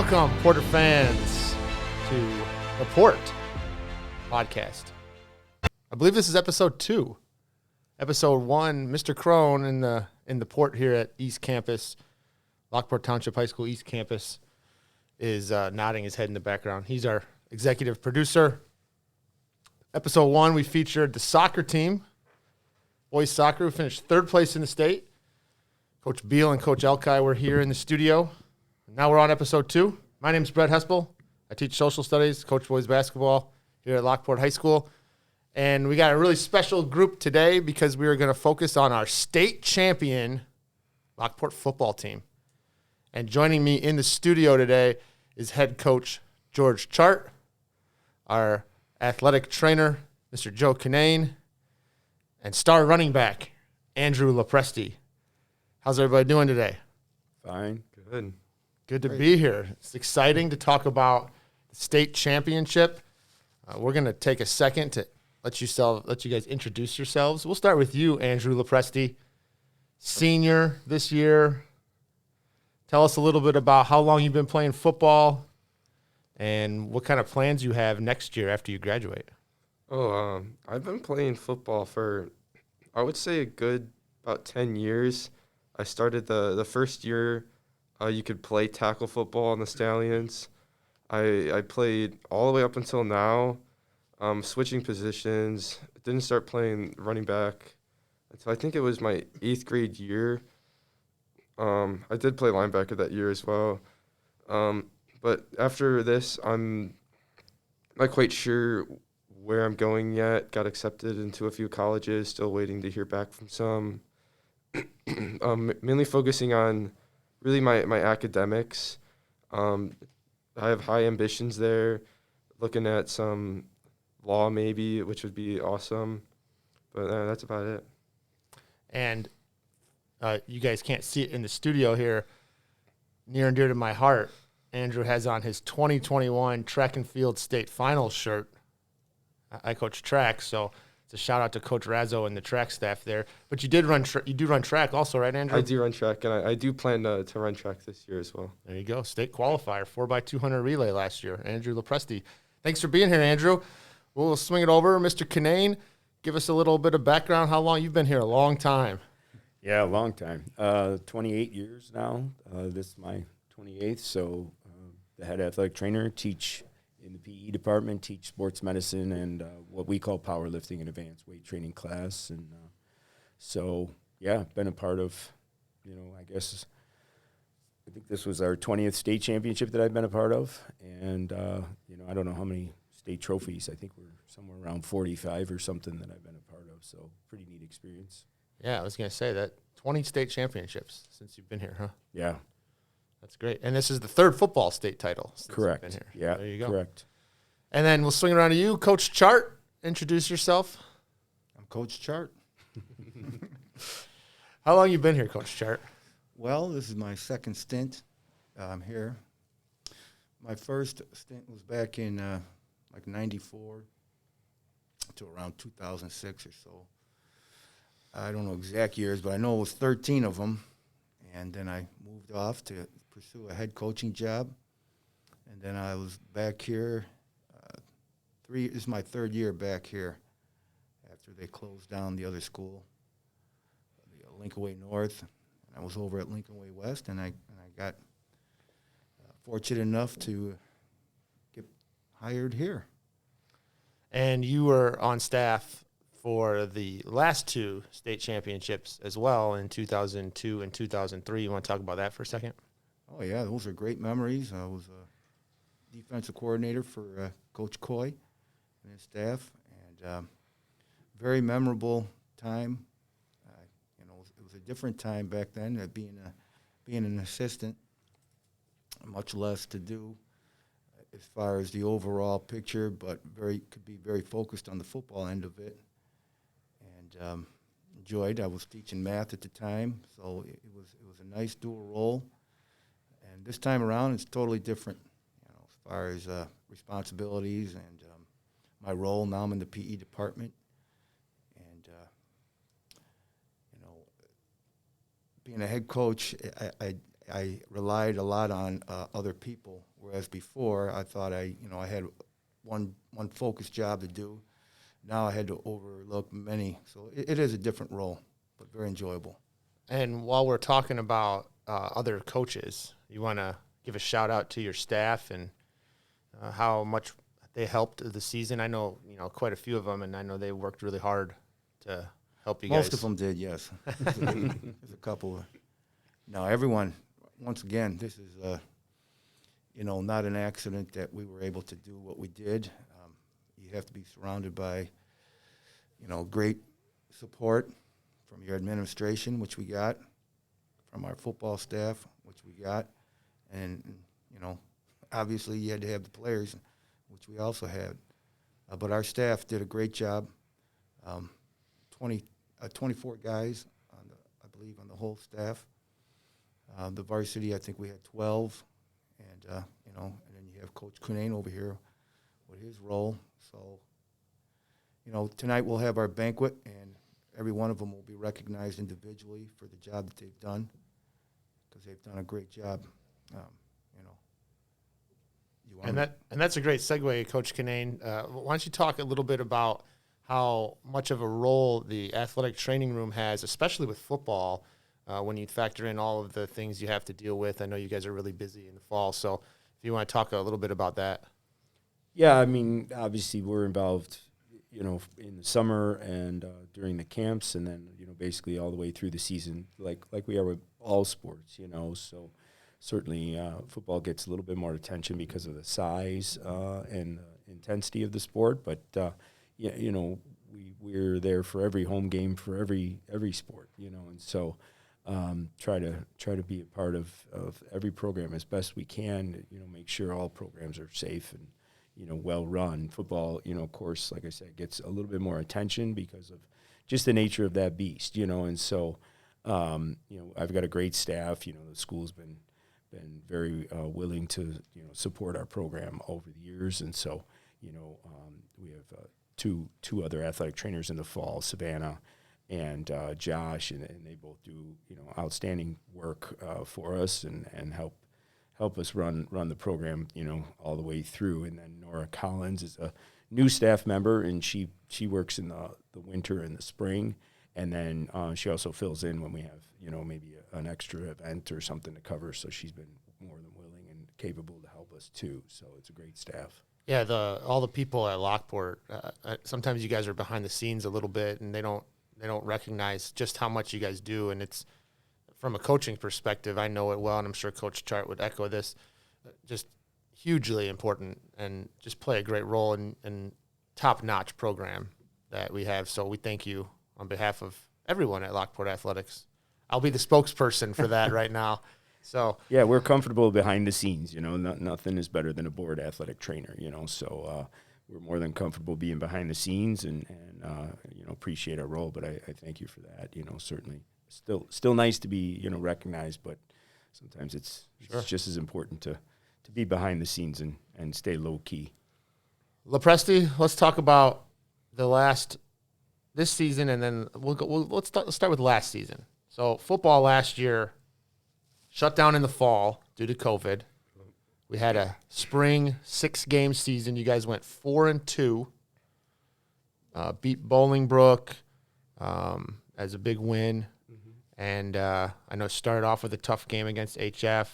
Welcome, Porter fans, to the Port podcast. I believe this is episode 2. Episode 1, Mr. Crone in the Port here at East Campus, Lockport Township High School East Campus, is nodding his head in the background. He's our executive producer. Episode 1, we featured the soccer team, boys soccer, who finished 3rd place in the state. Coach Beal and Coach Elkai were here in the studio. Now we're on episode 2. My name's Brett Hespell. I teach social studies, coach boys basketball here at Lockport High School. And we got a really special group today because we are going to focus on our state champion Lockport football team. And joining me in the studio today is Head Coach George Czart, our athletic trainer, Mr. Joe Cunnane, and star running back, Andrew LoPresti. How's everybody doing today? Fine. Good. Good to be here. It's exciting to talk about the state championship. We're going to take a second to let you guys introduce yourselves. We'll start with you, Andrew LoPresti, senior this year. Tell us a little bit about how long you've been playing football and what kind of plans you have next year after you graduate. I've been playing football for, I would say, a good about 10 years. I started the first year you could play tackle football on the Stallions. I played all the way up until now, switching positions. Didn't start playing running back until I think it was my 8th grade year. I did play linebacker that year as well. But after this, I'm not quite sure where I'm going yet. Got accepted into a few colleges, still waiting to hear back from some. Mainly focusing on really my academics. I have high ambitions there, looking at some law maybe, which would be awesome. But that's about it. And you guys can't see it in the studio here. Near and dear to my heart, Andrew has on his 2021 track and field state finals shirt. I coach track, so it's a shout out to Coach Razzo and the track staff there. But you do run track also, right, Andrew? I do run track, and I do plan to run track this year as well. There you go. State qualifier, 4x200 relay last year. Andrew LoPresti. Thanks for being here, Andrew. We'll swing it over. Mr. Cunnane, give us a little bit of background. How long you've been here? A long time. Yeah, a long time. 28 years now. This is my 28th. So the head athletic trainer, teach in the PE department, teach sports medicine and what we call powerlifting and advanced weight training class. And so, yeah, been a part of, I think this was our 20th state championship that I've been a part of. And, I don't know how many state trophies. I think we're somewhere around 45 or something that I've been a part of. So pretty neat experience. Yeah, I was going to say that 20 state championships since you've been here, huh? Yeah. That's great. And this is the 3rd football state title since Correct. you've been here. Yeah, there you go. correct. And then we'll swing around to you, Coach Czart. Introduce yourself. I'm Coach Czart. How long you been here, Coach Czart? Well, this is my 2nd stint. I'm here. My first stint was back in 94 to around 2006 or so. I don't know exact years, but I know it was 13 of them. And then I moved off to pursue a head coaching job. And then I was back here. This is my 3rd year back here after they closed down the other school, the Lincoln Way North. And I was over at Lincoln Way West, and I got fortunate enough to get hired here. And you were on staff for the last 2 state championships as well in 2002 and 2003. You want to talk about that for a second? Oh, yeah, those are great memories. I was a defensive coordinator for Coach Coy and his staff, and very memorable time. It was a different time back then, being an assistant, much less to do as far as the overall picture, but could be very focused on the football end of it. And enjoyed. I was teaching math at the time, so it was a nice dual role. And this time around, it's totally different, as far as responsibilities and my role. Now I'm in the PE department, and being a head coach, I relied a lot on other people whereas before I thought I had one focused job to do. Now I had to overlook many. So it is a different role, but very enjoyable. And while we're talking about other coaches, you want to give a shout out to your staff and how much they helped the season. I know, quite a few of them, and I know they worked really hard to help you guys. Most of them did, yes. There's a couple. No, everyone, once again, this is, not an accident that we were able to do what we did. You have to be surrounded by, great support from your administration, which we got, from our football staff, which we got, and, obviously you had to have the players, which we also had. But our staff did a great job. 24 guys, I believe, on the whole staff. The varsity, I think we had 12. And, and then you have Coach Cunnane over here with his role. So, tonight we'll have our banquet, and every one of them will be recognized individually for the job that they've done, because they've done a great job. And that's a great segue, Coach Cunnane. Why don't you talk a little bit about how much of a role the athletic training room has, especially with football, when you factor in all of the things you have to deal with. I know you guys are really busy in the fall, so if you want to talk a little bit about that. Yeah, I mean, obviously we're involved, in the summer and during the camps, and then, basically all the way through the season, like we are with all sports, so certainly football gets a little bit more attention because of the size and the intensity of the sport, but we're there for every home game for every sport, and so try to be a part of every program as best we can, make sure all programs are safe and well run. Football, of course, like I said, gets a little bit more attention because of just the nature of that beast, and so I've got a great staff. The school's been very willing to support our program over the years, and so we have two other athletic trainers in the fall, Savannah and Josh, and they both do outstanding work for us and help us run the program all the way through. And then Nora Collins is a new staff member, and she works in the winter and the spring, and then she also fills in when we have maybe an extra event or something to cover. So she's been more than willing and capable to help us too. So it's a great staff. Yeah, all the people at Lockport. Sometimes you guys are behind the scenes a little bit, and they don't recognize just how much you guys do. And it's from a coaching perspective, I know it well, and I'm sure Coach Czart would echo this. Just hugely important, and just play a great role in top-notch program that we have. So we thank you on behalf of everyone at Lockport Athletics. I'll be the spokesperson for that right now. So yeah, we're comfortable behind the scenes. Nothing is better than a board athletic trainer. So we're more than comfortable being behind the scenes and appreciate our role. But I thank you for that. Certainly still nice to be recognized, but sometimes it's just as important to be behind the scenes and stay low key. Lapresti, let's talk about this season, and then let's start with last season. So football last year shut down in the fall due to COVID. We had a spring 6-game season. You guys went 4-2. Beat Bolingbrook as a big win. Mm-hmm. And I know it started off with a tough game against HF.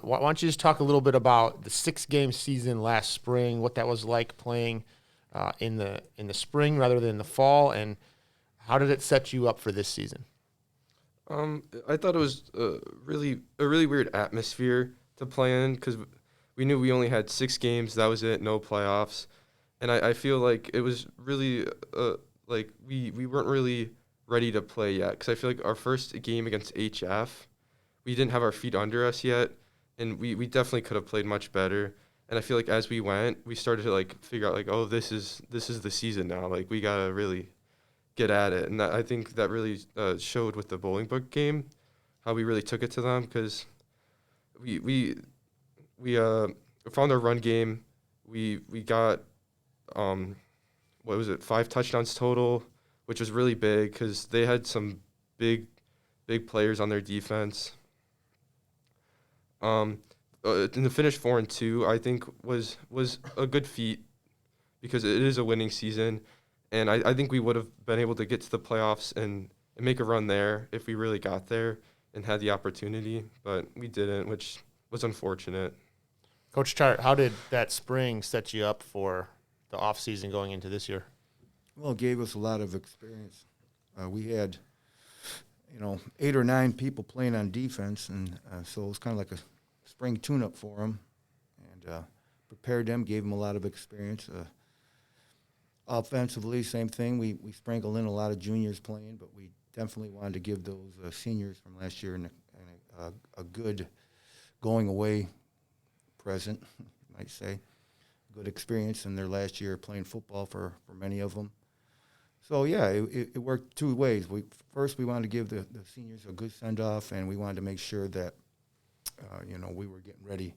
Why don't you just talk a little bit about the 6-game season last spring, what that was like playing in the spring rather than the fall, and how did it set you up for this season? I thought it was a really weird atmosphere to play in because we knew we only had 6 games. That was it, no playoffs. And I feel like it was really like we weren't really ready to play yet because I feel like our first game against HF, we didn't have our feet under us yet, and we definitely could have played much better. And I feel like as we went, we started to figure out oh, this is the season now. We gotta really get at it, and I think that really showed with the Bolingbrook game, how we really took it to them because we found our run game. We got 5 touchdowns total, which was really big because they had some big players on their defense. in the finish 4-2, I think was a good feat because it is a winning season, and I think we would have been able to get to the playoffs and make a run there if we really got there and had the opportunity, but we didn't, which was unfortunate. Coach Czart, how did that spring set you up for the off season going into this year? Well, it gave us a lot of experience. We had, 8 or 9 people playing on defense, and so it was kind of like a spring tune-up for them, and prepared them, gave them a lot of experience. Offensively, same thing. We sprinkled in a lot of juniors playing, but we definitely wanted to give those seniors from last year a good going-away present, you might say. Good experience in their last year playing football for many of them. So, yeah, it worked two ways. First, we wanted to give the seniors a good send-off, and we wanted to make sure that, we were getting ready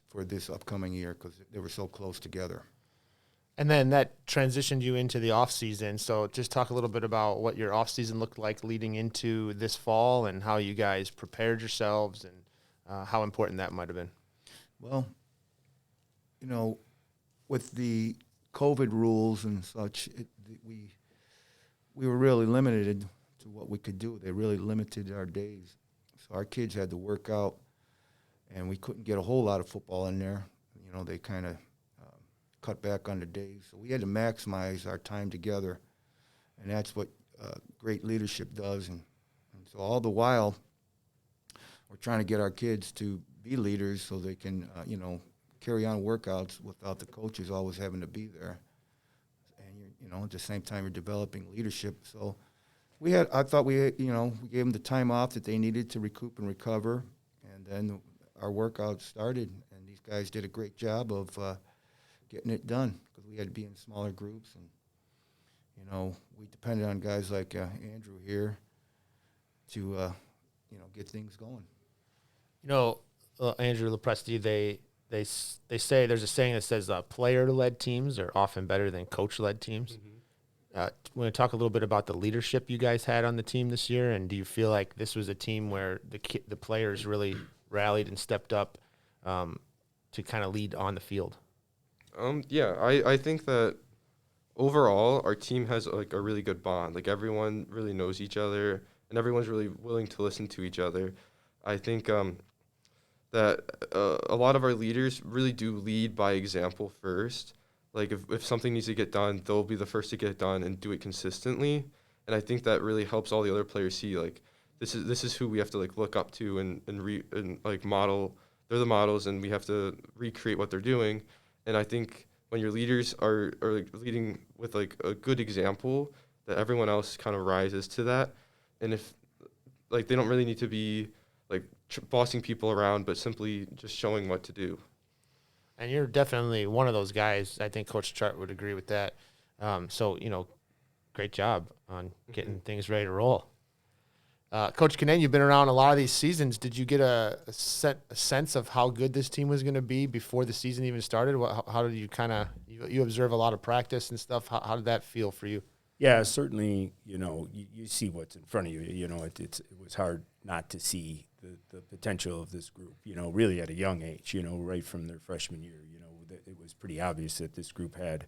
for this upcoming year because they were so close together. And then that transitioned you into the off season. So just talk a little bit about what your off season looked like leading into this fall and how you guys prepared yourselves and how important that might have been. Well, with the COVID rules and such, we were really limited to what we could do. They really limited our days. So our kids had to work out, and we couldn't get a whole lot of football in there. They kind of cut back on the days. So we had to maximize our time together, and that's what great leadership does. And so all the while, we're trying to get our kids to be leaders so they can, carry on workouts without the coaches always having to be there. And, at the same time, you're developing leadership. So I thought we gave them the time off that they needed to recoup and recover. And then our workouts started, and these guys did a great job of getting it done because we had to be in smaller groups. And, we depended on guys like Andrew here to, get things going. Andrew LoPresti, they say there's a saying that says player-led teams are often better than coach-led teams. Mm-hmm. Want to talk a little bit about the leadership you guys had on the team this year, and do you feel like this was a team where the players really rallied and stepped up to kind of lead on the field? Yeah, I think that overall our team has like a really good bond. Like everyone really knows each other, and everyone's really willing to listen to each other. I think that a lot of our leaders really do lead by example first. Like if something needs to get done, they'll be the first to get it done and do it consistently. And I think that really helps all the other players see like this is who we have to like look up to and like model. They're the models, and we have to recreate what they're doing. And I think when your leaders are like leading with like a good example, that everyone else kind of rises to that. And if like they don't really need to be like bossing people around, but simply just showing what to do. And you're definitely one of those guys. I think Coach Czart would agree with that. So, great job on getting things ready to roll. Coach Cunnane, you've been around a lot of these seasons. Did you get a sense of how good this team was going to be before the season even started? How did you you observe a lot of practice and stuff? How did that feel for you? Yeah, certainly, you see what's in front of you. It was hard not to see the potential of this group, really at a young age, right from their freshman year. It was pretty obvious that this group had,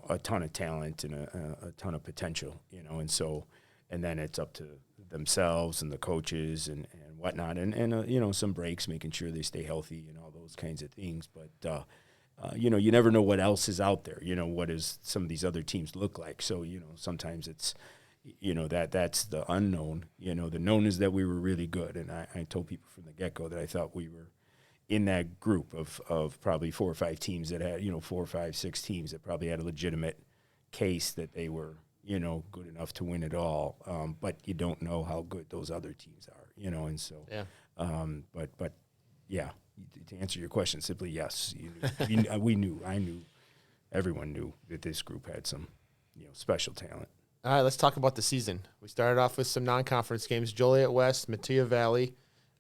a ton of talent and a ton of potential, and then it's up to themselves and the coaches and whatnot, and some breaks, making sure they stay healthy and all those kinds of things. But, you never know what else is out there. What does some of these other teams look like? So, sometimes it's, that's the unknown. The known is that we were really good. And I told people from the get-go that I thought we were in that group of probably 4 or 5 teams that had, 4, 5, 6 teams that probably had a legitimate case that they were, good enough to win it all. But you don't know how good those other teams are, and so, yeah. But yeah, to answer your question, simply yes. I knew, everyone knew that this group had some, special talent. All right, let's talk about the season. We started off with some non-conference games, Joliet West, Mattia Valley.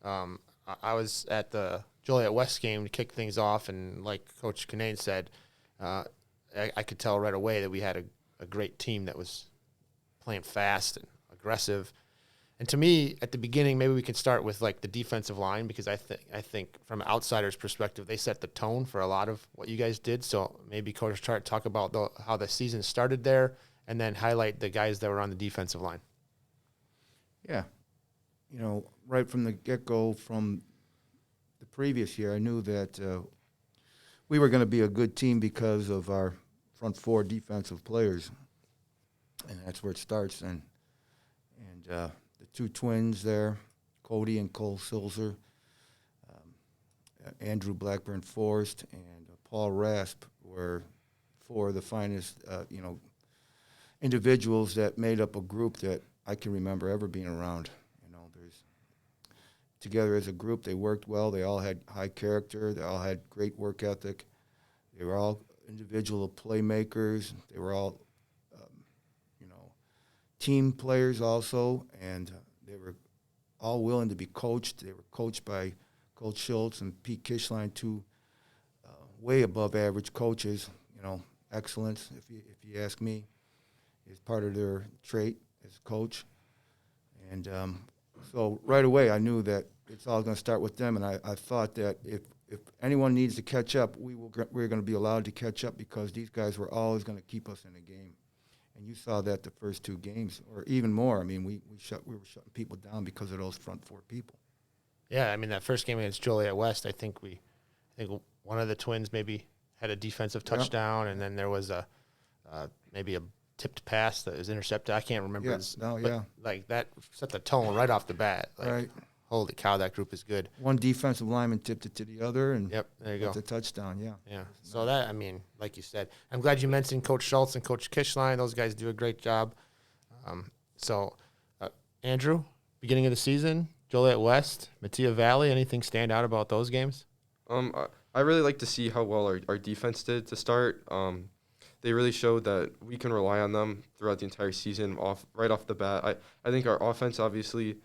I was at the Joliet West game to kick things off, and like Coach Cunnane said, I could tell right away that we had a great team that was playing fast and aggressive. And to me, at the beginning, maybe we can start with like the defensive line, because I think from an outsider's perspective, they set the tone for a lot of what you guys did. So maybe Coach Czart talk about how the season started there, and then highlight the guys that were on the defensive line. Yeah. Right from the get-go from the previous year, I knew that we were going to be a good team because of our front four defensive players, and that's where it starts. And the two twins there, Cody and Cole Silzer, Andrew Blackburn Forrest, and Paul Rasp were four of the finest, individuals that made up a group that I can remember ever being around. Together as a group, they worked well. They all had high character. They all had great work ethic. They were all individual playmakers. They were all, team players also, and they were all willing to be coached. They were coached by Coach Schultz and Pete Kishline, two way above average coaches. Excellence, if you ask me, is part of their trait as a coach. And so right away I knew that it's all going to start with them, and I thought that if anyone needs to catch up, we're going to be allowed to catch up, because these guys were always going to keep us in the game. And you saw that the first two games, or even more. I mean, we were shutting people down because of those front four people. Yeah, I mean, that first game against Joliet West, I think one of the twins maybe had a defensive touchdown, and then there was maybe a tipped pass that was intercepted. I can't remember. Like that set the tone right off the bat. Like, right. Holy cow, that group is good. One defensive lineman tipped it to the other, and yep, there you go. It's a touchdown, yeah. Yeah. So that, I mean, like you said, I'm glad you mentioned Coach Schultz and Coach Kishline. Those guys do a great job. Andrew, beginning of the season, Joliet West, Mattia Valley, anything stand out about those games? I really like to see how well our defense did to start. They really showed that we can rely on them throughout the entire season right off the bat. I think our offense, obviously,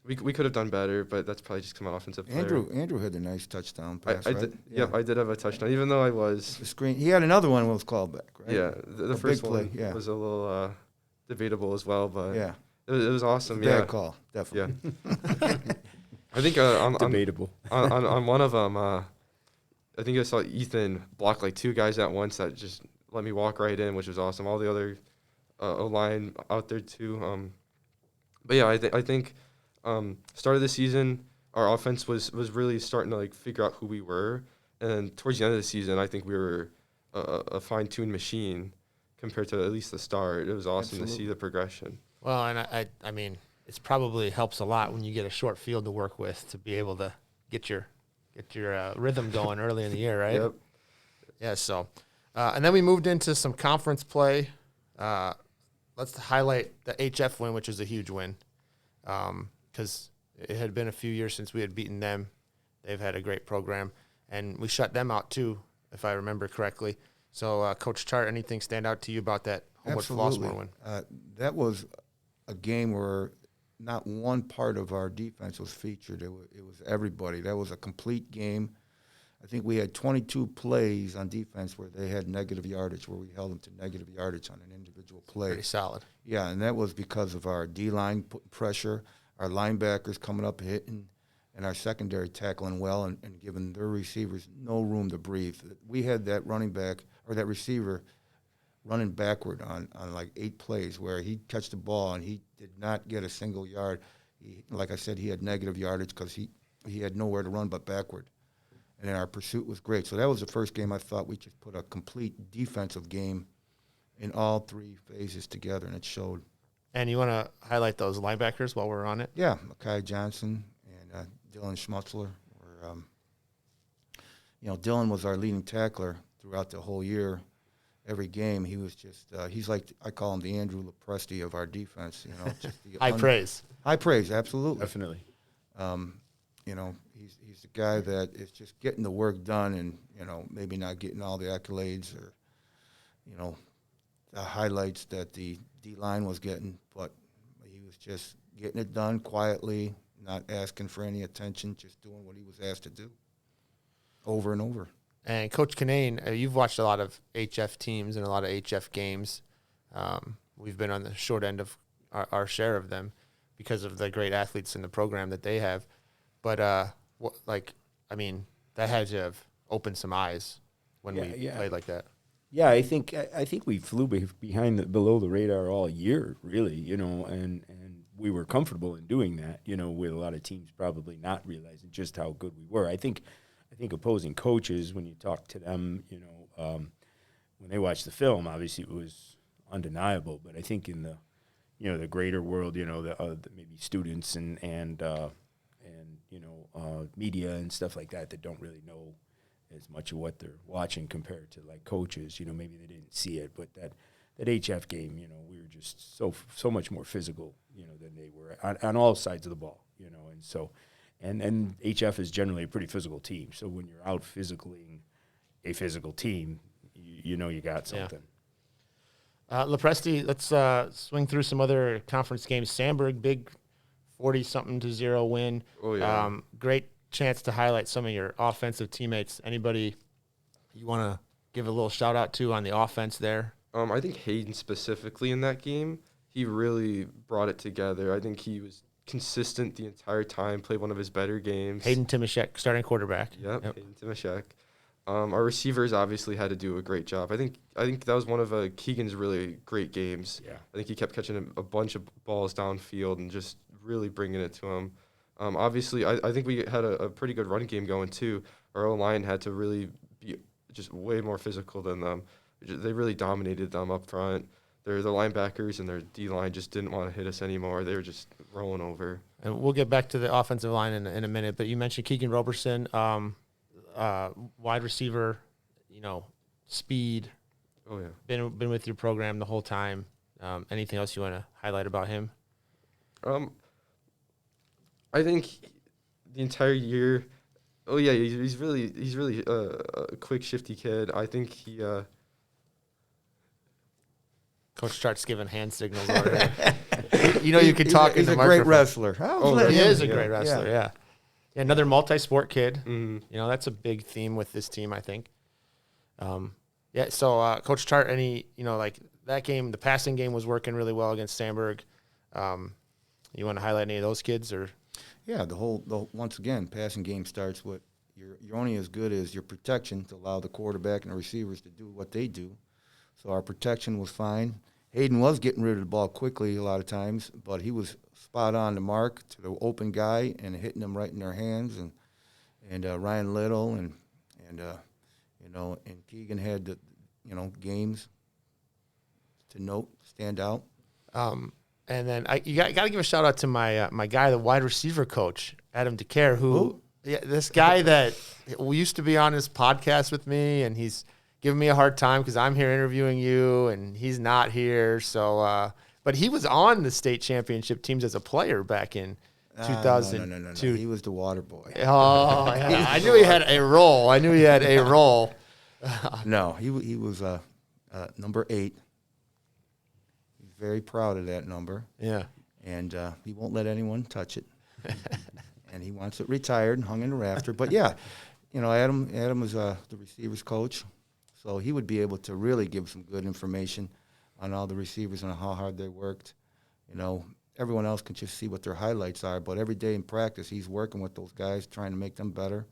we could have done better, but that's probably just come on offensive player. Andrew had a nice touchdown pass, right? Yep, I did have a touchdown, even though I was. The screen. He had another one that was called back, right? Yeah, the first one was a little debatable as well, but yeah, it was awesome. Bad call, definitely. Yeah. I think debatable. on one of them, I think I saw Ethan block like two guys at once that just let me walk right in, which was awesome. All the other O-line out there too. But yeah, I think start of the season, our offense was really starting to like figure out who we were, and towards the end of the season, I think we were a fine-tuned machine compared to at least the start. It was awesome to see the progression. Well, and I mean, it probably helps a lot when you get a short field to work with to be able to get your rhythm going early in the year, right? Yep. Yeah. So, and then we moved into some conference play. Let's highlight the HF win, which is a huge win, because it had been a few years since we had beaten them. They've had a great program, and we shut them out too, if I remember correctly. So, Coach Czart, anything stand out to you about that Homewood-Flossmoor win? That was a game where not one part of our defense was featured. It was everybody. That was a complete game. I think we had 22 plays on defense where they had negative yardage, where we held them to negative yardage on an individual play. Pretty solid. Yeah, and that was because of our D-line putting pressure, our linebackers coming up hitting, and our secondary tackling well and giving their receivers no room to breathe. We had that running back or that receiver running backward on like 8 plays where he'd catch the ball and he did not get a single yard. Like I said, he had negative yardage because he had nowhere to run but backward. And then our pursuit was great. So that was the first game I thought we just put a complete defensive game in all 3 phases together, and it showed. And you want to highlight those linebackers while we're on it? Yeah, Makai Johnson and Dylan Schmutzler. Dylan was our leading tackler throughout the whole year. Every game, he was just, he's like, I call him the Andrew LoPresti of our defense. Just the High praise. High praise, absolutely. Definitely. He's the guy that is just getting the work done and, maybe not getting all the accolades or, the highlights that the D-line was getting, but he was just getting it done quietly, not asking for any attention, just doing what he was asked to do over and over. And Coach Cunnane, you've watched a lot of HF teams and a lot of HF games. We've been on the short end of our share of them. because of the great athletes in the program that they have. But that had to have opened some eyes when we played like that. Yeah, I think we flew below the radar all year, really, and we were comfortable in doing that, with a lot of teams probably not realizing just how good we were. I think opposing coaches, when you talk to them, when they watch the film, obviously it was undeniable. But I think in the, the greater world, the maybe students and media and stuff like that don't really know as much of what they're watching compared to like coaches, maybe they didn't see it, but that HF game, we were just so much more physical, than they were on all sides of the ball, and so, and HF is generally a pretty physical team. So when you're out physicaling a physical team, you got something. Yeah. Lapresti, let's swing through some other conference games. Sandburg, big 40-something-0 win. Oh, yeah. Great chance to highlight some of your offensive teammates. Anybody you want to give a little shout out to on the offense there? I think Hayden specifically in that game, he really brought it together. I think he was consistent the entire time, played one of his better games. Hayden Timashek, starting quarterback. Yep. Hayden Timashek. Our receivers obviously had to do a great job. I think that was one of Keegan's really great games. Yeah. I think he kept catching a bunch of balls downfield and just really bringing it to him. Obviously, I think we had a pretty good run game going, too. Our O-line had to really be just way more physical than them. They really dominated them up front. Their linebackers and their D-line just didn't want to hit us anymore. They were just rolling over. And we'll get back to the offensive line in a minute, but you mentioned Keegan Roberson, wide receiver, speed. Oh, yeah. Been with your program the whole time. Anything else you want to highlight about him? I think the entire year. Oh yeah, he's really a quick, shifty kid. I think he. Coach Czart's giving hand signals over here. You could talk in the microphone. He's a great wrestler. He is a great wrestler. Yeah. Another multi-sport kid. Mm-hmm. That's a big theme with this team, I think. So Coach Czart, that game, the passing game was working really well against Sandburg. You want to highlight any of those kids or? Yeah, once again, passing game starts with you're only as good as your protection to allow the quarterback and the receivers to do what they do. So our protection was fine. Hayden was getting rid of the ball quickly a lot of times, but he was spot on the mark to the open guy and hitting them right in their hands. And Ryan Little and Keegan had the games to stand out. And then you got to give a shout out to my guy, the wide receiver coach, Adam Decare, this guy that used to be on his podcast with me, and he's giving me a hard time because I'm here interviewing you, and he's not here. So, but he was on the state championship teams as a player back in 2002. No. He was the water boy. Oh, yeah. I knew he had a role. No, he was number 8. Very proud of that number. Yeah. And he won't let anyone touch it. And he wants it retired and hung in the rafter. But, yeah, Adam was the receivers coach, so he would be able to really give some good information on all the receivers and how hard they worked. Everyone else can just see what their highlights are, but every day in practice he's working with those guys, trying to make them better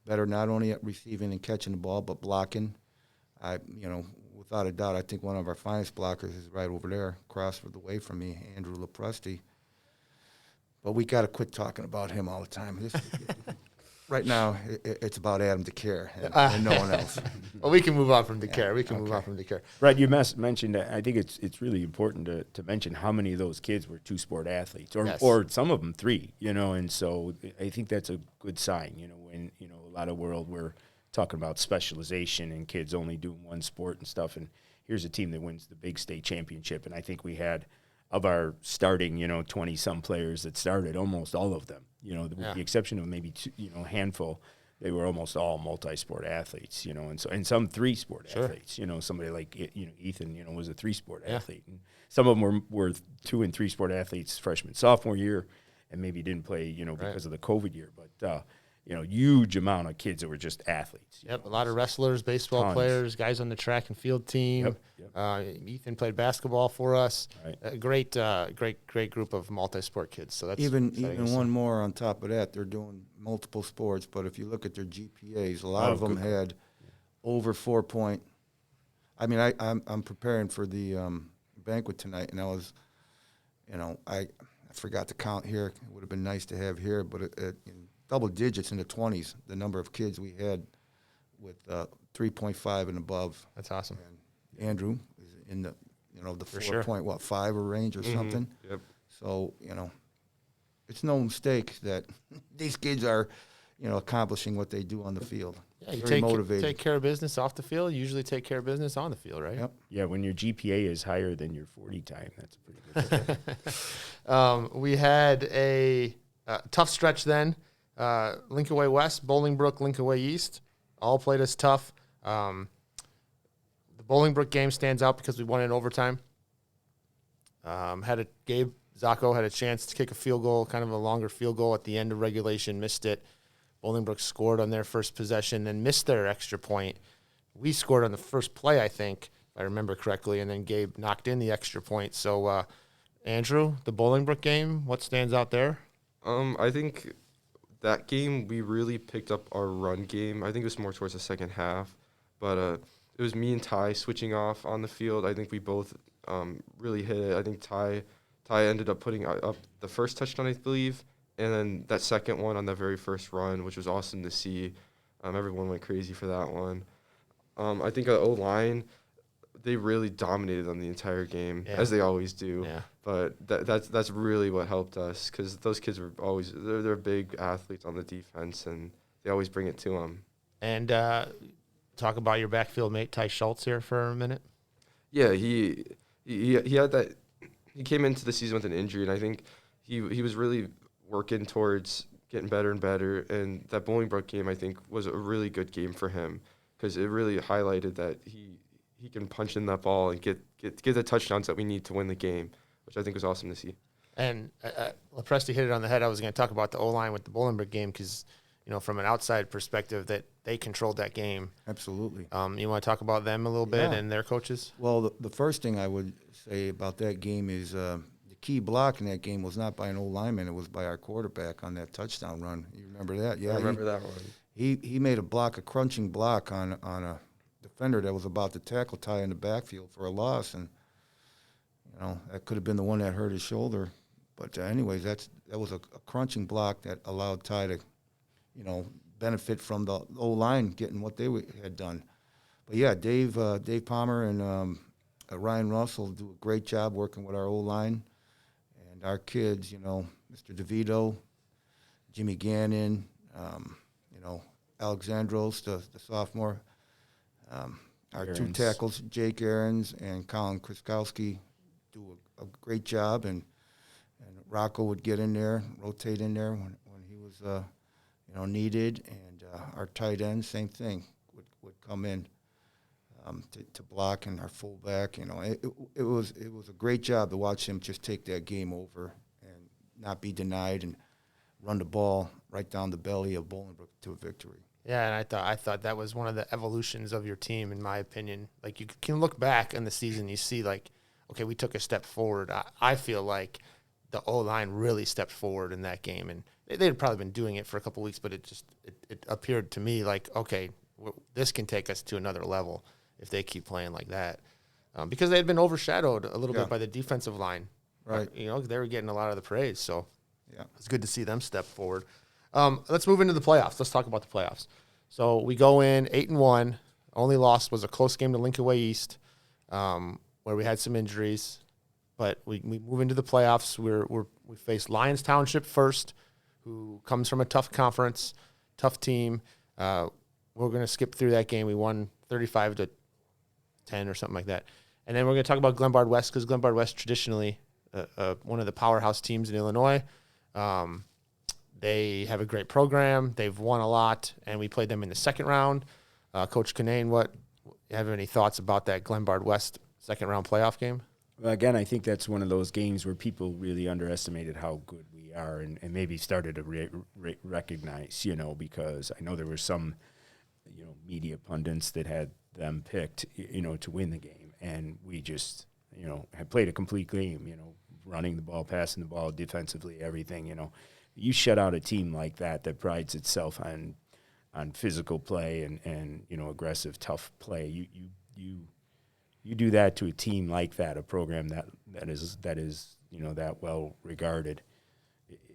not only at receiving and catching the ball, but blocking. Without a doubt, I think one of our finest blockers is right over there, across the way from me, Andrew LoPresti. But we got to quit talking about him all the time. Right now, it's about Adam Decare and no one else. Well, we can move on from Decare. Move on from Decare. Brett, you mentioned that. I think it's really important to mention how many of those kids were 2-sport athletes, or some of them 3. And so I think that's a good sign. When a lot of world we're talking about specialization and kids only doing one sport and stuff. And here's a team that wins the big state championship. And I think we had, of our starting, 20-some players that started, almost all of them, with the exception of maybe two, a handful, they were almost all multi-sport athletes, and some 3-sport athletes. Somebody like Ethan, was a 3-sport athlete, and some of them were 2- and 3-sport athletes freshman, sophomore year, and maybe didn't play, because of the COVID year. But huge amount of kids that were just athletes. Yep, a lot of wrestlers, baseball Tons. players, guys on the track and field team. Yep. Ethan played basketball for us. Right. A great group of multi-sport kids. So that's Even exciting to see. one more on top of that, they're doing multiple sports, but if you look at their GPAs, a lot of them had over 4 point. I mean, I'm preparing for the banquet tonight, and I was, I forgot to count here. It would have been nice to have here, but in double digits in the 20s, the number of kids we had with 3.5 and above. That's awesome. And Andrew is in the the For 4.5 range or something. Yep. So it's no mistake that these kids are accomplishing what they do on the field. Yeah, you Very motivated. take care of business off the field. You usually take care of business on the field, right? Yep. Yeah, when your GPA is higher than your 40 time, that's a pretty good thing. We had a tough stretch then. Linkaway West, Bolingbrook, Linkaway East, all played us tough. The Bolingbrook game stands out because we won in overtime. Gabe Zacco had a chance to kick a field goal, kind of a longer field goal at the end of regulation, missed it. Bolingbrook scored on their first possession, then missed their extra point. We scored on the first play, I think, if I remember correctly, and then Gabe knocked in the extra point. So, Andrew, the Bolingbrook game, what stands out there? I think that game we really picked up our run game. I think it was more towards the second half, but it was me and Ty switching off on the field. I think we both really hit it. I think Ty ended up putting up the first touchdown, I believe, and then that second one on the very first run, which was awesome to see. Everyone went crazy for that one. I think our O-line, they really dominated them the entire game, as they always do. Yeah. But that's really what helped us, because those kids were always they're big athletes on the defense, and they always bring it to them. And talk about your backfield mate, Ty Schultz, here for a minute. Yeah, he had that. He came into the season with an injury, and I think he was really working towards getting better and better. And that Bolingbrook game, I think, was a really good game for him, because it really highlighted that he can punch in that ball and get the touchdowns that we need to win the game, which I think was awesome to see. And Lapresti hit it on the head. I was going to talk about the O-line with the Bolingbrook game because, from an outside perspective, that they controlled that game. Absolutely. You want to talk about them a little bit and their coaches? Well, the first thing I would say about that game is the key block in that game was not by an old lineman. It was by our quarterback on that touchdown run. You remember that? Yeah, I remember that one. He made a crunching block on a defender that was about to tackle Ty in the backfield for a loss, and that could have been the one that hurt his shoulder. But anyways, that was a crunching block that allowed Ty to, benefit from the O-line getting what they had done. But yeah, Dave Palmer and Ryan Russell do a great job working with our O-line, and our kids, Mr. DeVito, Jimmy Gannon, Alexandros, the sophomore, our two tackles, Jake Aarons and Colin Kriskowski, do a great job, and Rocco would get in there, rotate in there when he was needed, and our tight end, same thing, would come in to block, and our fullback, it was a great job to watch him just take that game over and not be denied and run the ball right down the belly of Bolingbrook to a victory. Yeah, and I thought that was one of the evolutions of your team, in my opinion. Like, you can look back in the season, you see, like, okay, we took a step forward. I feel like the O-line really stepped forward in that game, and they had probably been doing it for a couple of weeks, but it appeared to me like, okay, this can take us to another level if they keep playing like that, because they had been overshadowed a little bit by the defensive line. Right. They were getting a lot of the praise, so yeah, it's good to see them step forward. Let's move into the playoffs. Let's talk about the playoffs. So we go in 8-1. Only loss was a close game to Linkaway East, where we had some injuries. But we move into the playoffs. We face Lyons Township first, who comes from a tough conference, tough team. We're going to skip through that game. We won 35-10 or something like that. And then we're going to talk about Glenbard West, because Glenbard West traditionally one of the powerhouse teams in Illinois. They have a great program. They've won a lot, and we played them in the second round. Coach Cunnane, have any thoughts about that Glenbard West second round playoff game? Well, again, I think that's one of those games where people really underestimated how good we are, and maybe started to recognize, because I know there were some, media pundits that had them picked, to win the game, and we just, had played a complete game, running the ball, passing the ball, defensively, everything, You shut out a team like that prides itself on physical play and aggressive, tough play. You do that to a team like that, a program that is that well regarded.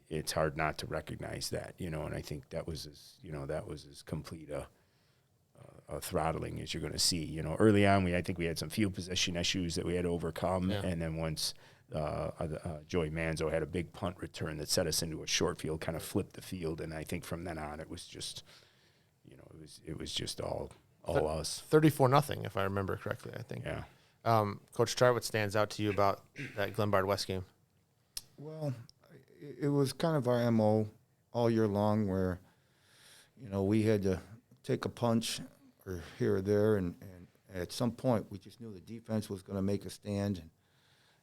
It's hard not to recognize that, and I think that was as complete a throttling as you're going to see. Early on, I think we had some field position issues that we had to overcome, and then once Joey Manzo had a big punt return that set us into a short field, kind of flipped the field, and I think from then on it was just, it was just all us. 34-0, if I remember correctly. I think. Yeah. Coach Czart, what stands out to you about that Glenbard West game? Well, it was kind of our MO all year long, where we had to take a punch or here or there, and at some point we just knew the defense was going to make a stand.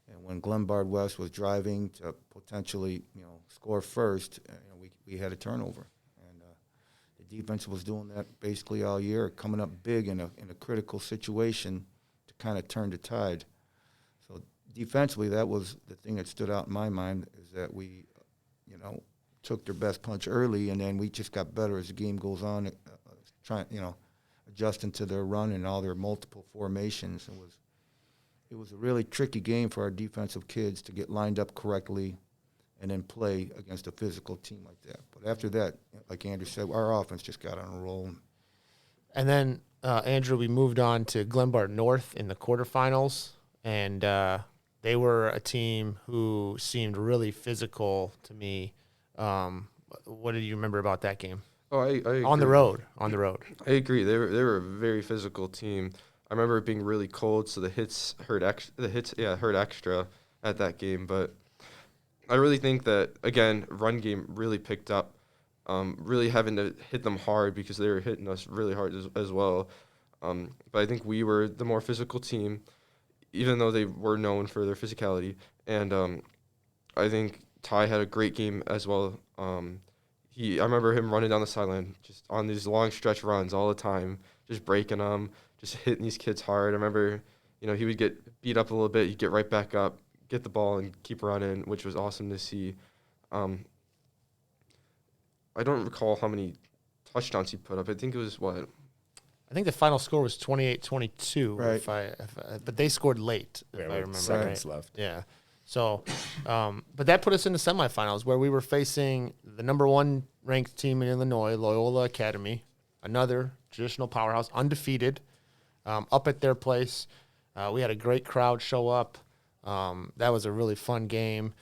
And when Glenbard West was driving to potentially, score first, we had a turnover. And the defense was doing that basically all year, coming up big in a critical situation to kind of turn the tide. So defensively, that was the thing that stood out in my mind, is that we, took their best punch early, and then we just got better as the game goes on, adjusting to their run and all their multiple formations. It was a really tricky game for our defensive kids to get lined up correctly and then play against a physical team like that. But after that, like Andrew said, our offense just got on a roll. And then, Andrew, we moved on to Glenbard North in the quarterfinals, and they were a team who seemed really physical to me. What did you remember about that game? Oh, I agree. On the road. I agree. They were a very physical team. I remember it being really cold, so the hits hurt extra at that game. But I really think that, again, run game really picked up, really having to hit them hard because they were hitting us really hard as well. But I think we were the more physical team, even though they were known for their physicality. And I think Ty had a great game as well. I remember him running down the sideline just on these long stretch runs all the time, just breaking them, just hitting these kids hard. I remember, he would get beat up a little bit, he'd get right back up, get the ball, and keep running, which was awesome to see. I don't recall how many touchdowns he put up. I think it was what? I think the final score was 28-22. Right. But they scored late, if I remember seconds right. left. Yeah. So, but that put us in the semifinals, where we were facing the number 1 ranked team in Illinois, Loyola Academy, another traditional powerhouse, undefeated, up at their place. We had a great crowd show up. That was a really fun game.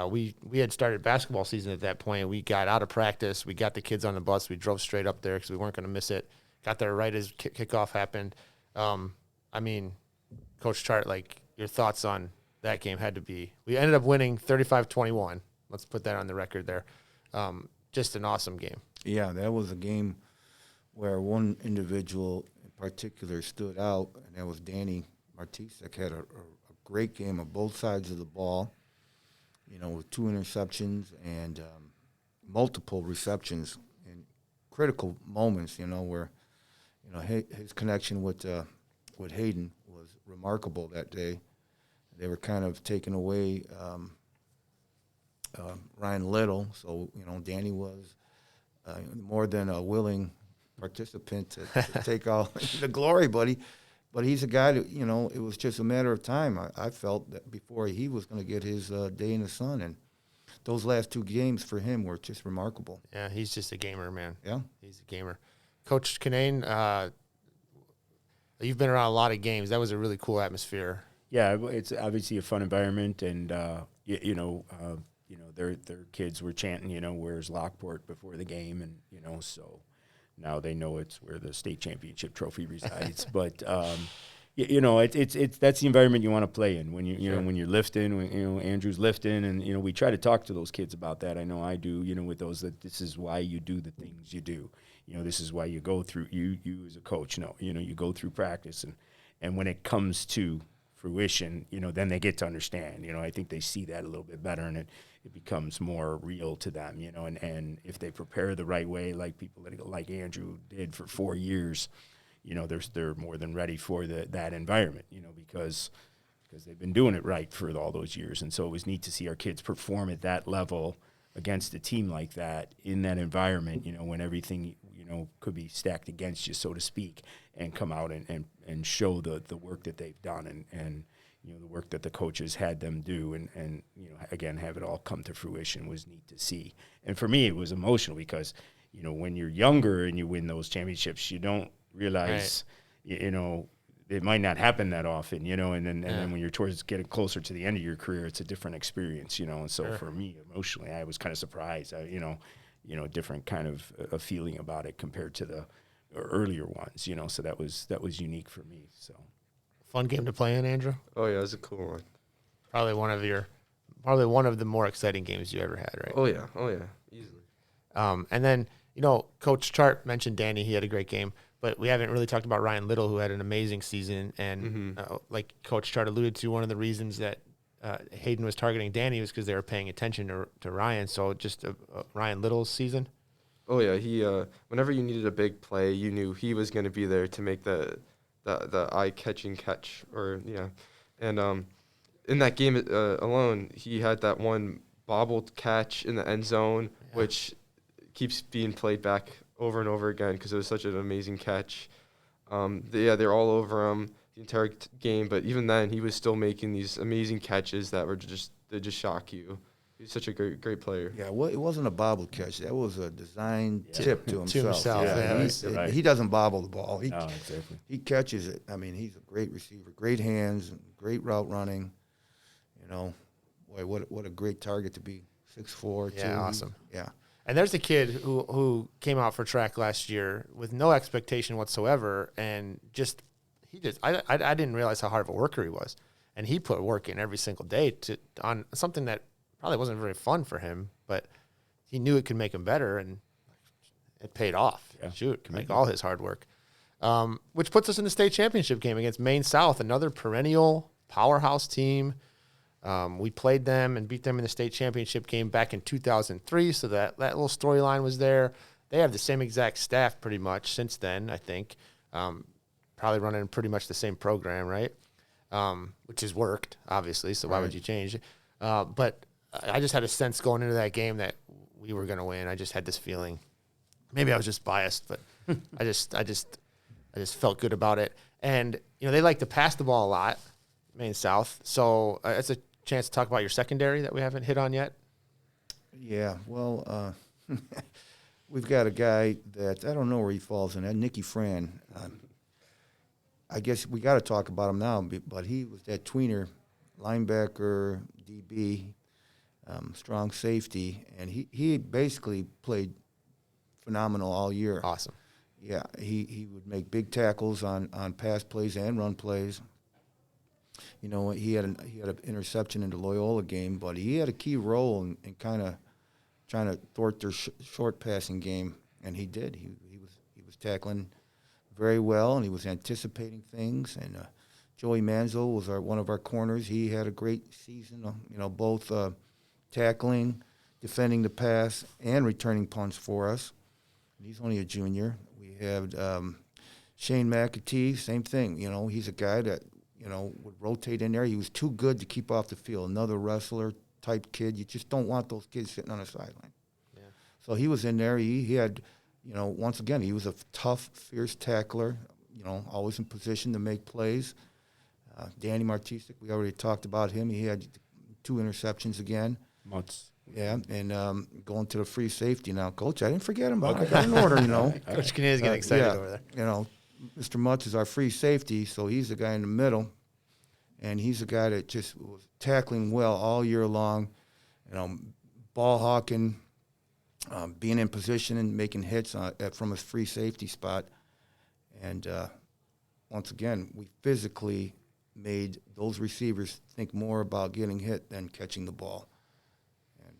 We had started basketball season at that point. We got out of practice. We got the kids on the bus. We drove straight up there because we weren't going to miss it. Got there right as kickoff happened. Coach Czart, your thoughts on that game had to be. We ended up winning 35-21. Let's put that on the record there. Just an awesome game. Yeah, that was a game where one individual in particular stood out, and that was Danny Artisak. Had a great game on both sides of the ball, with 2 interceptions and multiple receptions in critical moments, where, his connection with Hayden was remarkable that day. They were kind of taking away Ryan Little, so Danny was more than a willing participant to take all the glory, but he's a guy that it was just a matter of time. I felt that before he was going to get his day in the sun, and those last 2 games for him were just remarkable. Yeah, he's just a gamer, man. Yeah, he's a gamer. Coach Cunnane, you've been around a lot of games. That was a really cool atmosphere. Yeah, it's obviously a fun environment, and their kids were chanting, where's Lockport before the game, and so now they know it's where the state championship trophy resides. But it's that's the environment you want to play in when when you're lifting, when Andrew's lifting, and we try to talk to those kids about that. I know I do, with those, that this is why you do the things you do. This is why you go through. You as a coach, you go through practice, and when it comes to fruition, then they get to understand. I think they see that a little bit better, and it becomes more real to them, you know, and if they prepare the right way, like people like Andrew did for 4 years, you know, they're more than ready for that environment, you know, because they've been doing it right for all those years. And so it was neat to see our kids perform at that level against a team like that in that environment, you know, when everything, you know, could be stacked against you, so to speak, and come out and show the work that they've done and you know, the work that the coaches had them do and you know, again, have it all come to fruition was neat to see. And for me, it was emotional because, you know, when you're younger and you win those championships, you don't realize, you know, it might not happen that often, you know, and then when you're towards getting closer to the end of your career, it's a different experience, you know. And so for me, emotionally, I was kind of surprised, you know, different kind of a feeling about it compared to the earlier ones, you know. So that was unique for me. So Fun game to play in, Andrew. Oh yeah, it was a cool one. Probably one of the more exciting games you ever had, right? Oh yeah, easily. And then, you know, Coach Czart mentioned Danny. He had a great game, but we haven't really talked about Ryan Little, who had an amazing season. And like Coach Czart alluded to, one of the reasons that Hayden was targeting Danny was because they were paying attention to Ryan. So just Ryan Little's season. Oh yeah, he whenever you needed a big play, you knew he was going to be there to make the eye-catching catch, or and in that game alone, he had that one bobbled catch in the end zone, which keeps being played back over and over again because it was such an amazing catch. They're all over him the entire game, but even then, he was still making these amazing catches that were just shock you. He's such a great player. Yeah, well, it wasn't a bobble catch. That was a design tip to himself. He doesn't bobble the ball. He catches it. I mean, he's a great receiver, great hands, great route running. You know, boy, what a great target to be 6'4". Yeah, awesome. Yeah. And there's a kid who came out for track last year with no expectation whatsoever, and I didn't realize how hard of a worker he was, and he put work in every single day on something that probably wasn't very fun for him, but he knew it could make him better, and it paid off. Yeah. Shoot, can make all his hard work. Which puts us in the state championship game against Maine South, another perennial powerhouse team. We played them and beat them in the state championship game back in 2003, so that little storyline was there. They have the same exact staff pretty much since then, I think. Probably running pretty much the same program, right? Which has worked, obviously, so why would you change it? But I just had a sense going into that game that we were going to win. I just had this feeling. Maybe I was just biased, but I just felt good about it. And, you know, they like to pass the ball a lot, Maine South. So it's a chance to talk about your secondary that we haven't hit on yet. Yeah, well, we've got a guy that I don't know where he falls in that, Nicky Fran. I guess we got to talk about him now, but he was that tweener, linebacker, DB, strong safety, and he basically played phenomenal all year. Awesome. Yeah, he would make big tackles on pass plays and run plays. You know, he had an interception in the Loyola game, but he had a key role in kind of trying to thwart their short passing game, and he did. He was tackling very well, and he was anticipating things. And Joey Manzo was one of our corners. He had a great season. You know, both tackling, defending the pass, and returning punts for us. And he's only a junior. We have Shane McAtee, same thing. You know, he's a guy that, you know, would rotate in there. He was too good to keep off the field. Another wrestler-type kid. You just don't want those kids sitting on the sideline. Yeah. So he was in there. He had, you know, once again, he was a tough, fierce tackler, you know, always in position to make plays. Danny Martisak, we already talked about him. He had 2 interceptions again. Yeah, and going to the free safety now. Coach, I didn't forget him. I got an order, you know. Coach Cunnane is getting excited over there. You know, Mr. Mutz is our free safety, so he's the guy in the middle, and he's a guy that just was tackling well all year long, you know, ball hawking, being in position and making hits from his free safety spot. And once again, we physically made those receivers think more about getting hit than catching the ball. And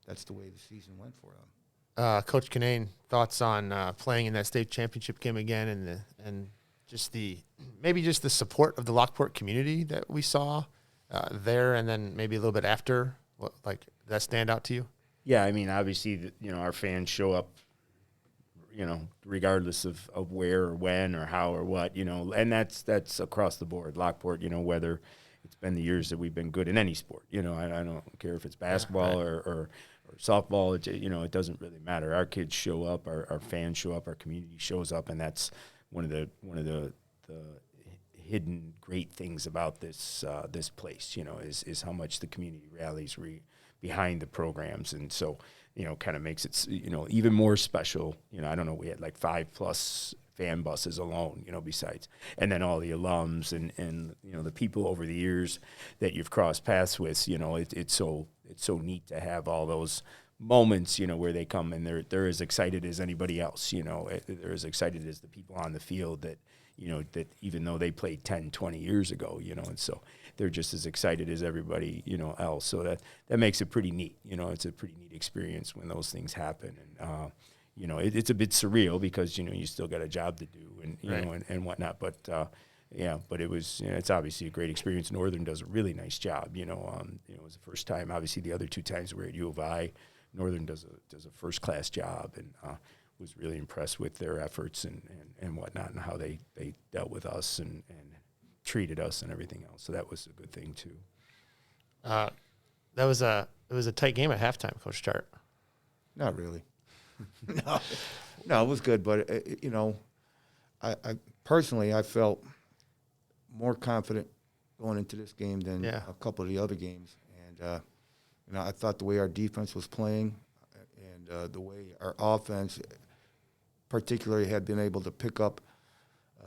that's the way the season went for them. Coach Cunnane, thoughts on playing in that state championship game again, and just the support of the Lockport community that we saw there, and then maybe a little bit after, that stand out to you? Yeah, I mean, obviously, our fans show up, regardless of where or when or how or what, and that's across the board. Lockport, whether it's been the years that we've been good in any sport, I don't care if it's basketball or softball, it doesn't really matter. Our kids show up, our fans show up, our community shows up, and that's one of the hidden great things about this place, is how much the community rallies behind the programs. And so, kind of makes it, even more special. I don't know, we had like 5+ fan buses alone, besides, and then all the alums and the people over the years that you've crossed paths with, it's so neat to have all those moments, where they come and they're as excited as anybody else, they're as excited as the people on the field that, that even though they played 10, 20 years ago, and so they're just as excited as everybody, else. So that makes it pretty neat. It's a pretty neat experience when those things happen. And, it's a bit surreal because, you still got a job to do and, Right. and whatnot. But, but it was, it's obviously a great experience. Northern does a really nice job, it was the first time. Obviously, the other 2 times we were at U of I. Northern does a first-class job, and was really impressed with their efforts and whatnot, and how they dealt with us and treated us and everything else. So that was a good thing too. It was a tight game at halftime, Coach Czart. Not really. No, it was good, but I personally I felt more confident going into this game than a couple of the other games, and I thought the way our defense was playing and the way our offense, particularly, had been able to pick up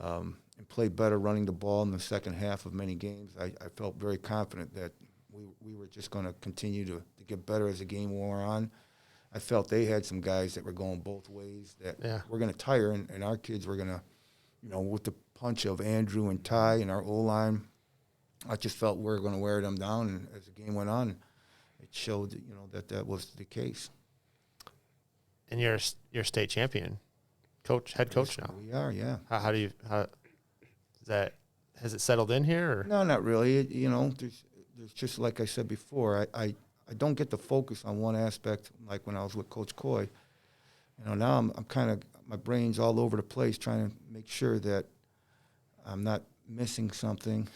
and play better running the ball in the second half of many games. I felt very confident that we were just going to continue to get better as the game wore on. I felt they had some guys that were going both ways that were going to tire, and our kids were going to, with the punch of Andrew and Ty and our O-line, I just felt we were going to wear them down. And as the game went on, it showed, that was the case. And you're state champion, head coach now. We are, yeah. How has it settled in here? Or? No, not really. There's just like I said before, I don't get to focus on one aspect like when I was with Coach Coy. Now I'm kind of, my brain's all over the place trying to make sure that I'm not missing something,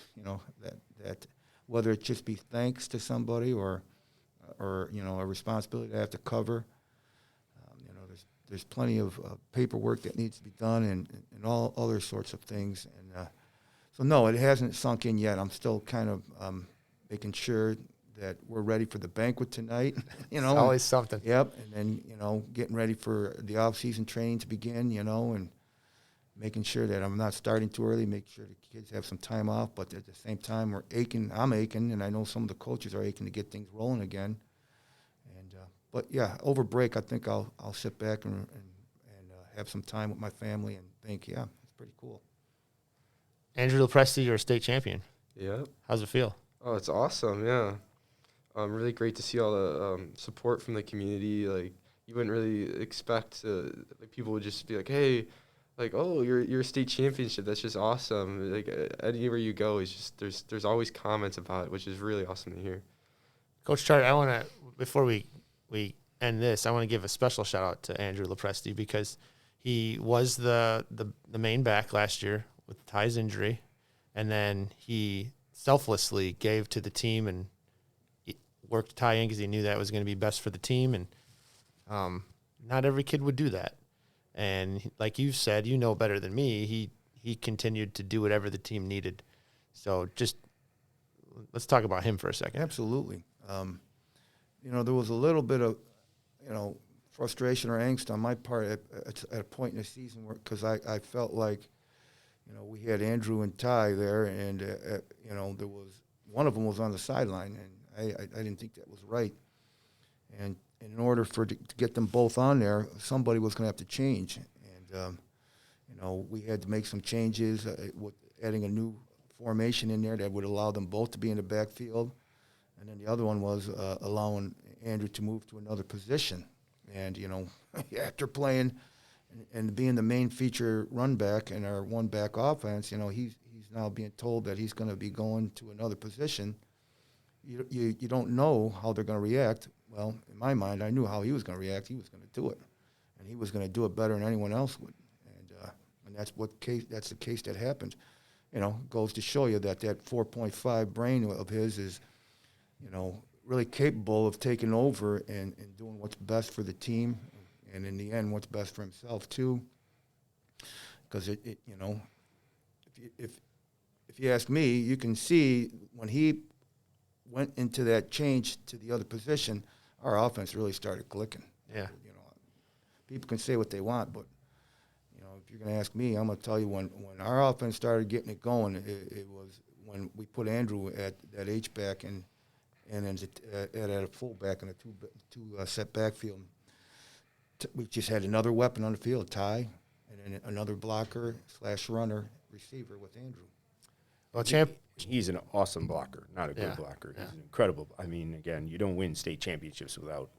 that whether it just be thanks to somebody or a responsibility I have to cover. There's plenty of paperwork that needs to be done and all other sorts of things. And so, no, it hasn't sunk in yet. I'm still kind of making sure that we're ready for the banquet tonight. It's always something. Yep. And then, getting ready for the off-season training to begin, and making sure that I'm not starting too early, make sure the kids have some time off. But at the same time, I'm aching, and I know some of the coaches are aching to get things rolling again. But yeah, over break, I think I'll sit back and have some time with my family and think, yeah, it's pretty cool. Andrew LoPresti, you're a state champion. Yep. How's it feel? Oh, it's awesome. Yeah. Really great to see all the support from the community. Like, you wouldn't really expect people would just be like, hey, like, oh, you're a state championship. That's just awesome. Like, anywhere you go, is just there's always comments about it, which is really awesome to hear. Coach Czart, I want to, before we end this, I want to give a special shout out to Andrew LoPresti because he was the main back last year with Ty's injury, and then he selflessly gave to the team and worked Ty in because he knew that was going to be best for the team, and not every kid would do that. And like you said, better than me, he continued to do whatever the team needed. So just let's talk about him for a second. Absolutely. There was a little bit of, frustration or angst on my part at a point in the season because I felt like, we had Andrew and Ty there, and there was one of them was on the sideline, and I didn't think that was right. And in order to get them both on there, somebody was going to have to change, and we had to make some changes with adding a new formation in there that would allow them both to be in the backfield. And then the other one was allowing Andrew to move to another position. And, after playing and being the main feature run back in our one-back offense, he's now being told that he's going to be going to another position. You don't know how they're going to react well, in my mind, I knew how he was going to react. He was going to do it, and he was going to do it better than anyone else would. And that's the case that happened. You know, goes to show you that 4.5 brain of his is, you know, really capable of taking over and doing what's best for the team, and in the end, what's best for himself too. Because it you know, if you ask me, you can see when he went into that change to the other position, our offense really started clicking. Yeah. You know, people can say what they want, but you know, if you're going to ask me, I'm going to tell you when our offense started getting it going, it was when we put Andrew at that H-back and at a fullback in a two set backfield. We just had another weapon on the field, Ty, and then another blocker / runner receiver with Andrew. Well, He's an awesome blocker, not a good Yeah, blocker. yeah. He's incredible. I mean, again, you don't win state championships without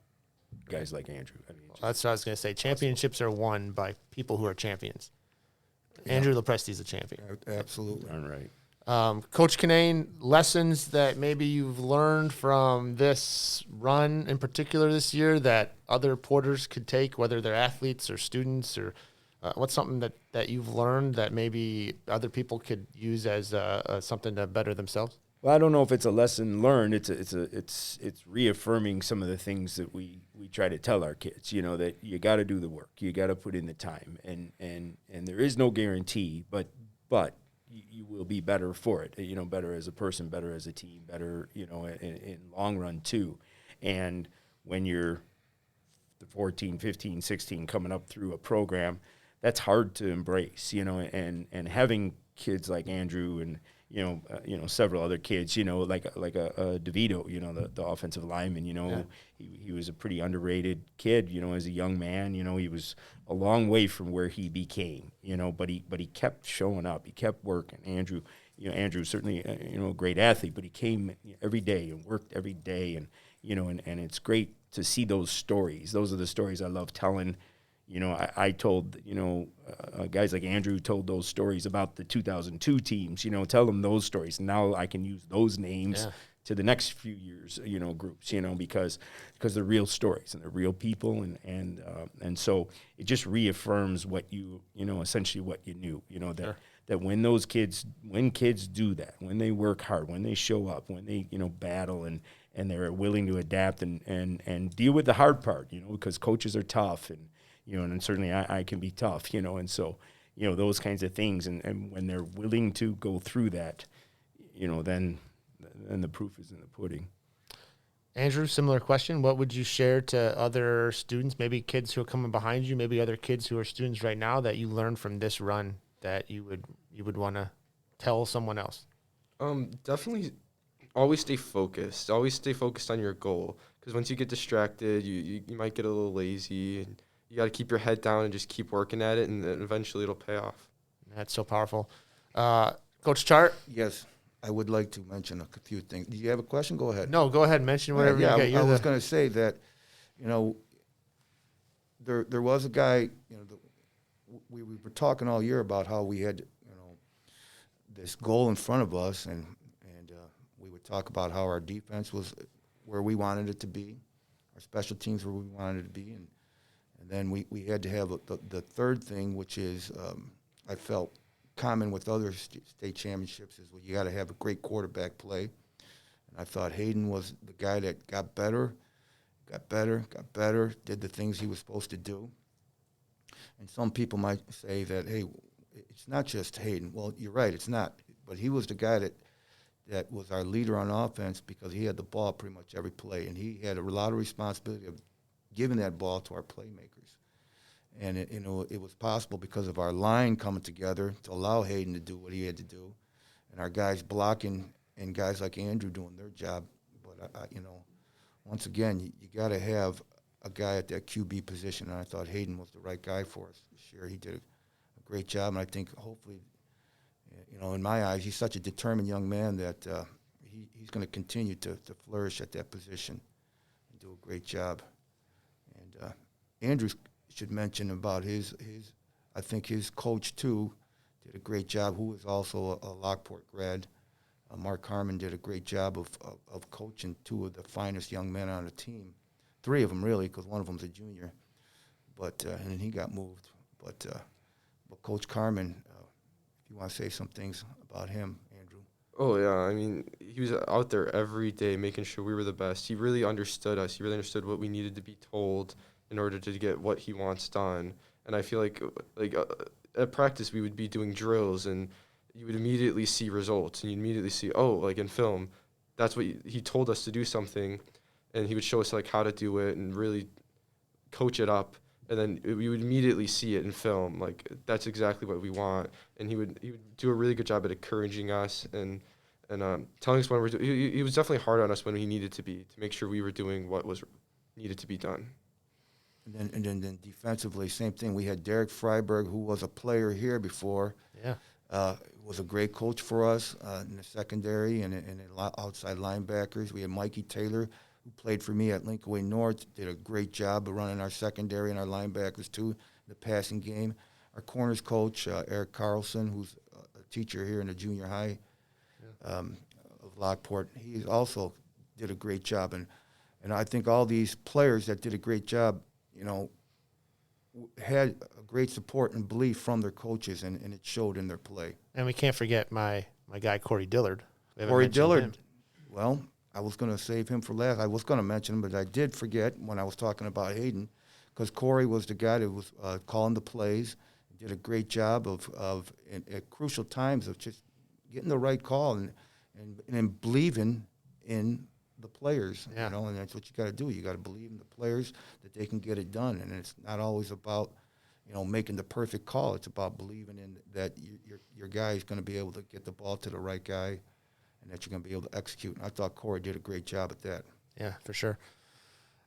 guys like Andrew. I mean, that's what I was going to say. Championships are won by people who are champions. Andrew LoPresti is a champion. Absolutely. all right. Coach Cunnane, lessons that maybe you've learned from this run in particular this year that other porters could take, whether they're athletes or students, or what's something that you've learned that maybe other people could use as something to better themselves? Well, I don't know if it's a lesson learned. It's reaffirming some of the things that we try to tell our kids. You know, that you got to do the work, you got to put in the time, and there is no guarantee, but you will be better for it. You know, better as a person, better as a team, better, you know, in long run too. And when you're the 14, 15, 16 coming up through a program, that's hard to embrace, you know, and having kids like Andrew and, you know, several other kids, you know, like a DeVito, you know, the offensive lineman, you know, Yeah. he was a pretty underrated kid, you know, as a young man. You know, he was a long way from where he became, you know, but he kept showing up, he kept working. Andrew certainly, you know, a great athlete, but he came every day and worked every day, and you know, and it's great to see those stories. Those are the stories I love telling. You know, I told, you know, guys like Andrew told those stories about the 2002 teams, you know, tell them those stories. And now I can use those names to the next few years, you know, groups, you know, because they're real stories and they're real people. And so it just reaffirms what you know, essentially what you knew, you know, that when kids do that, when they work hard, when they show up, when they, you know, battle and they're willing to adapt and deal with the hard part, you know, because coaches are tough and, you know, and certainly I can be tough, you know, and so, you know, those kinds of things. And when they're willing to go through that, you know, then the proof is in the pudding. Andrew, similar question. What would you share to other students, maybe kids who are coming behind you, maybe other kids who are students right now that you learned from this run that you would want to tell someone else? Definitely always stay focused. Always stay focused on your goal, because once you get distracted, you might get a little lazy, and you got to keep your head down and just keep working at it, and then eventually it'll pay off. That's so powerful. Coach Czart? Yes, I would like to mention a few things. Do you have a question? Go ahead. No, go ahead and mention whatever you got. I was going to say that, you know, there was a guy, you know, we were talking all year about how we had, you know, this goal in front of us, and we would talk about how our defense was where we wanted it to be, our special teams where we wanted it to be, and then we had to have the third thing, which is I felt common with other state championships, is you got to have a great quarterback play. And I thought Hayden was the guy that got better, did the things he was supposed to do. And some people might say that, hey, it's not just Hayden. Well, you're right, it's not. But he was the guy that was our leader on offense, because he had the ball pretty much every play, and he had a lot of responsibility of giving that ball to our playmakers. And it was possible because of our line coming together to allow Hayden to do what he had to do, and our guys blocking and guys like Andrew doing their job. But once again, you got to have a guy at that QB position, and I thought Hayden was the right guy for us this year. He did a great job, and I think hopefully, you know, in my eyes, he's such a determined young man that he's going to continue to flourish at that position and do a great job. And Andrew should mention about his I think his coach too did a great job, who is also a Lockport grad. Mark Harmon did a great job of coaching two of the finest young men on the team. 3 of them really, because one of them's a junior. But and then he got moved. But Coach Carmen, if you want to say some things about him, Andrew. Oh, yeah. I mean, he was out there every day making sure we were the best. He really understood us. He really understood what we needed to be told in order to get what he wants done. And I feel like at practice we would be doing drills, and you would immediately see results, and you'd immediately see, like in film, that's what he told us to do something, and he would show us like how to do it and really coach it up. And then we would immediately see it in film. Like, that's exactly what we want. And he would do a really good job at encouraging us and telling us when we're doing. He was definitely hard on us when he needed to be, to make sure we were doing what was needed to be done. And then defensively, same thing. We had Derek Freiberg, who was a player here before. Yeah. Was a great coach for us in the secondary and outside linebackers. We had Mikey Taylor, who played for me at Lincoln Way North, did a great job of running our secondary and our linebackers too, the passing game. Our corners coach, Eric Carlson, who's a teacher here in the junior high of Lockport, he also did a great job. And I think all these players that did a great job, had a great support and belief from their coaches, and it showed in their play. And we can't forget my guy, Corey Dillard. Corey Dillard, well, I was going to save him for last. I was going to mention him, but I did forget when I was talking about Hayden, because Corey was the guy that was calling the plays, did a great job of at crucial times of just getting the right call and believing in the players, and that's what you got to do. You got to believe in the players that they can get it done, and it's not always about, making the perfect call. It's about believing in that your guy is going to be able to get the ball to the right guy, and that you're going to be able to execute. And I thought Corey did a great job at that. Yeah, for sure.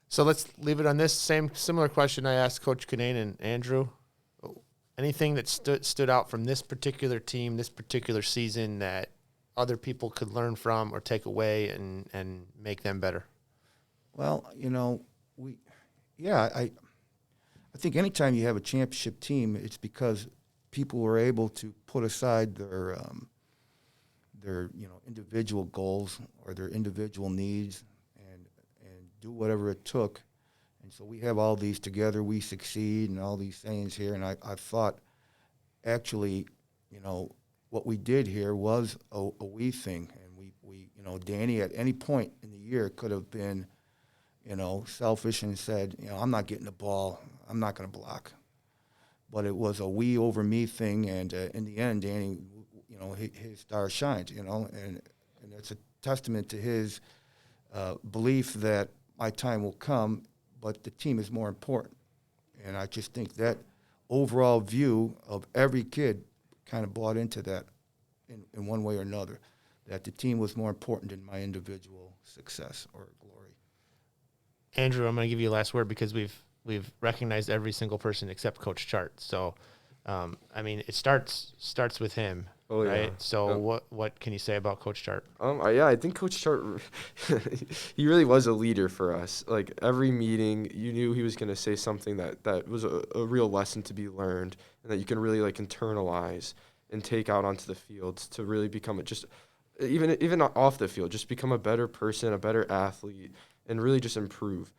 So let's leave it on this similar question I asked Coach Cunnane and Andrew. Anything that stood out from this particular team, this particular season, that other people could learn from or take away and make them better? Well, I think anytime you have a championship team, it's because people were able to put aside their individual goals or their individual needs and do whatever it took. And so we have all these together, we succeed, and all these sayings here. And I thought, actually, what we did here was a we thing. And we Danny at any point in the year could have been, selfish and said, I'm not getting the ball, I'm not going to block. But it was a we over me thing. And in the end, Danny, his star shines, and it's a testament to his belief that my time will come, but the team is more important. And I just think that overall view of every kid kind of bought into that in one way or another, that the team was more important than my individual success or glory. Andrew, I'm going to give you a last word because we've recognized every single person except Coach Czart. So, it starts with him. Oh, right? Yeah. So what can you say about Coach Czart? I think Coach Czart, he really was a leader for us. Like, every meeting, you knew he was going to say something that was a real lesson to be learned and that you can really, internalize and take out onto the field to really become even off the field, just become a better person, a better athlete, and really just improve.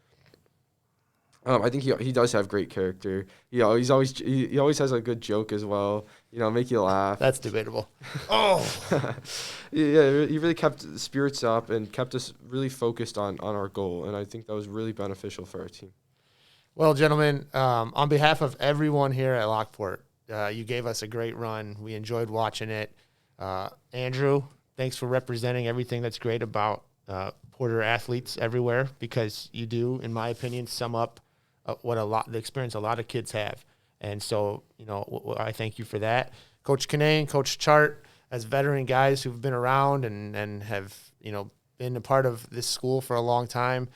I think he does have great character. He always has a good joke as well. Make you laugh. That's debatable. Oh, yeah, he really kept the spirits up and kept us really focused on our goal, and I think that was really beneficial for our team. Well, gentlemen, on behalf of everyone here at Lockport, you gave us a great run. We enjoyed watching it. Andrew, thanks for representing everything that's great about Porter athletes everywhere, because you do, in my opinion, sum up the experience a lot of kids have. And so, I thank you for that. Coach Cunnane, Coach Czart, as veteran guys who've been around and have, been a part of this school for a long time,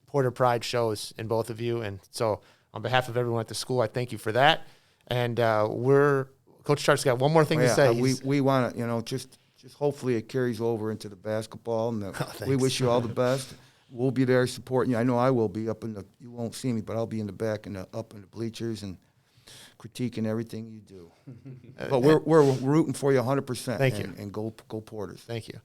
Porter pride shows in both of you. And so on behalf of everyone at the school, I thank you for that. And Coach Czart's got one more thing to say. We want to, just hopefully it carries over into the basketball. And we wish you all the best. We'll be there supporting you. I know I will be up you won't see me, but I'll be in the back and up in the bleachers and critiquing everything you do. But we're rooting for you 100%. Thank you. And go Porters. Thank you.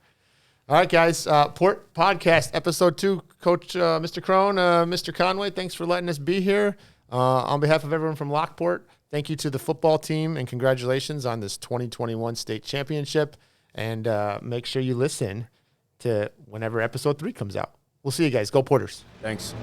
All right, guys. Port Podcast, Episode 2. Coach Mr. Crone, Mr. Conway, thanks for letting us be here. On behalf of everyone from Lockport, thank you to the football team and congratulations on this 2021 state championship. And make sure you listen to whenever Episode 3 comes out. We'll see you guys. Go Porters. Thanks.